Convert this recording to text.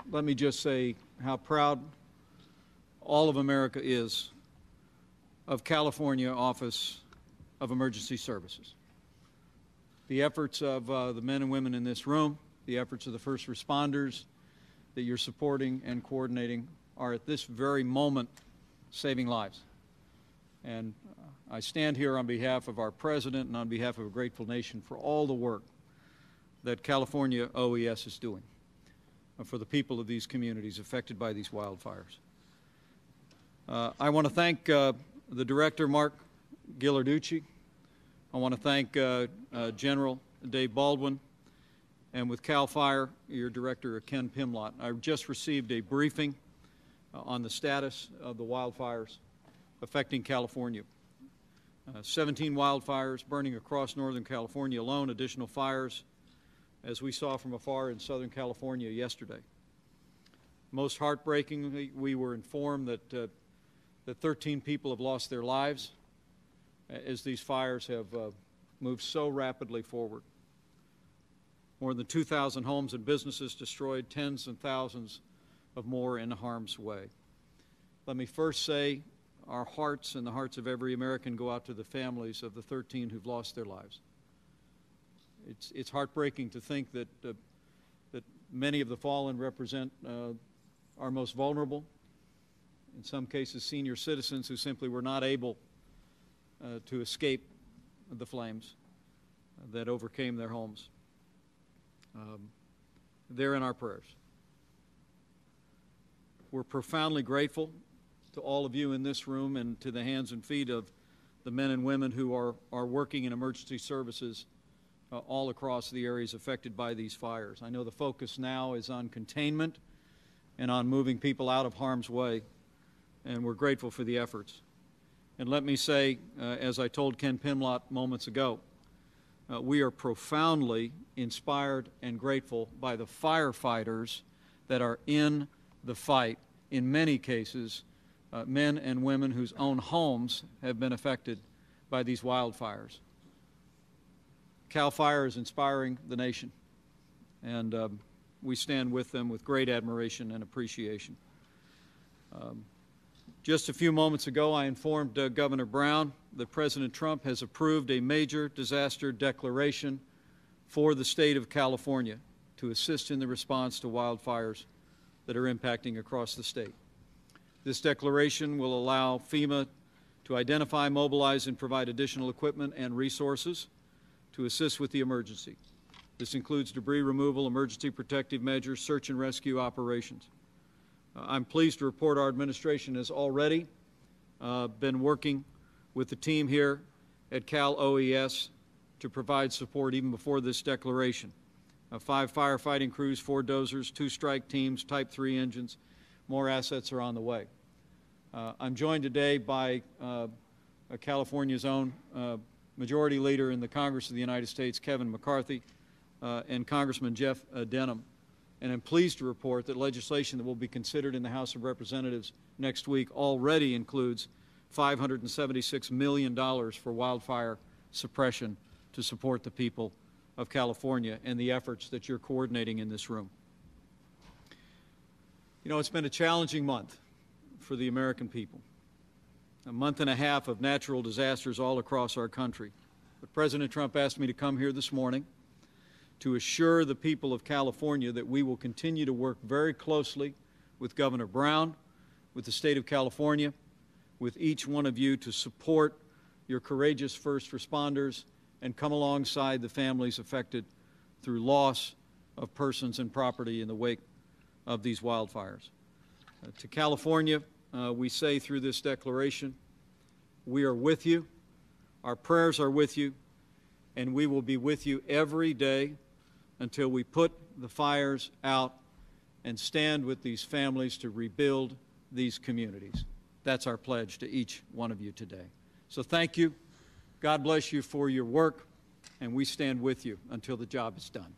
let me just say how proud all of America is of California Office of Emergency Services. The efforts of the men and women in this room, the efforts of the first responders that you're supporting and coordinating are at this very moment saving lives. And I stand here on behalf of our President and on behalf of a grateful nation for all the work that California OES is doing for the people of these communities affected by these wildfires. I want to thank the Director, Mark Ghilarducci. I want to thank General Dave Baldwin, and with CAL FIRE, your Director, Ken Pimlott. I just received a briefing on the status of the wildfires affecting California. 17 wildfires burning across Northern California alone, additional fires, as we saw from afar in Southern California yesterday. Most heartbreakingly, we were informed that 13 people have lost their lives as these fires have moved so rapidly forward. More than 2,000 homes and businesses destroyed, tens and thousands of more in harm's way. Let me first say our hearts and the hearts of every American go out to the families of the 13 who've lost their lives. It's heartbreaking to think that many of the fallen represent our most vulnerable, in some cases senior citizens who simply were not able to escape the flames that overcame their homes. They're in our prayers. We're profoundly grateful to all of you in this room and to the hands and feet of the men and women who are working in emergency services all across the areas affected by these fires. I know the focus now is on containment and on moving people out of harm's way, and we're grateful for the efforts. And let me say, as I told Ken Pimlott moments ago, we are profoundly inspired and grateful by the firefighters that are in the fight, in many cases, men and women whose own homes have been affected by these wildfires. CAL FIRE is inspiring the nation, and we stand with them with great admiration and appreciation. Just a few moments ago, I informed Governor Brown that President Trump has approved a major disaster declaration for the state of California to assist in the response to wildfires that are impacting across the state. This declaration will allow FEMA to identify, mobilize, and provide additional equipment and resources to assist with the emergency. This includes debris removal, emergency protective measures, search and rescue operations. I'm pleased to report our administration has already been working with the team here at Cal OES to provide support even before this declaration. 5 firefighting crews, 4 dozers, 2 strike teams, Type 3 engines. More assets are on the way. I'm joined today by California's own Majority Leader in the Congress of the United States, Kevin McCarthy, and Congressman Jeff Denham. And I'm pleased to report that legislation that will be considered in the House of Representatives next week already includes $576 million for wildfire suppression to support the people of California and the efforts that you're coordinating in this room. You know, it's been a challenging month for the American people. A month and a half of natural disasters all across our country. But President Trump asked me to come here this morning to assure the people of California that we will continue to work very closely with Governor Brown, with the state of California, with each one of you to support your courageous first responders and come alongside the families affected through loss of persons and property in the wake of these wildfires. To California, we say through this declaration, we are with you, our prayers are with you, and we will be with you every day until we put the fires out and stand with these families to rebuild these communities. That's our pledge to each one of you today. So thank you. God bless you for your work, and we stand with you until the job is done.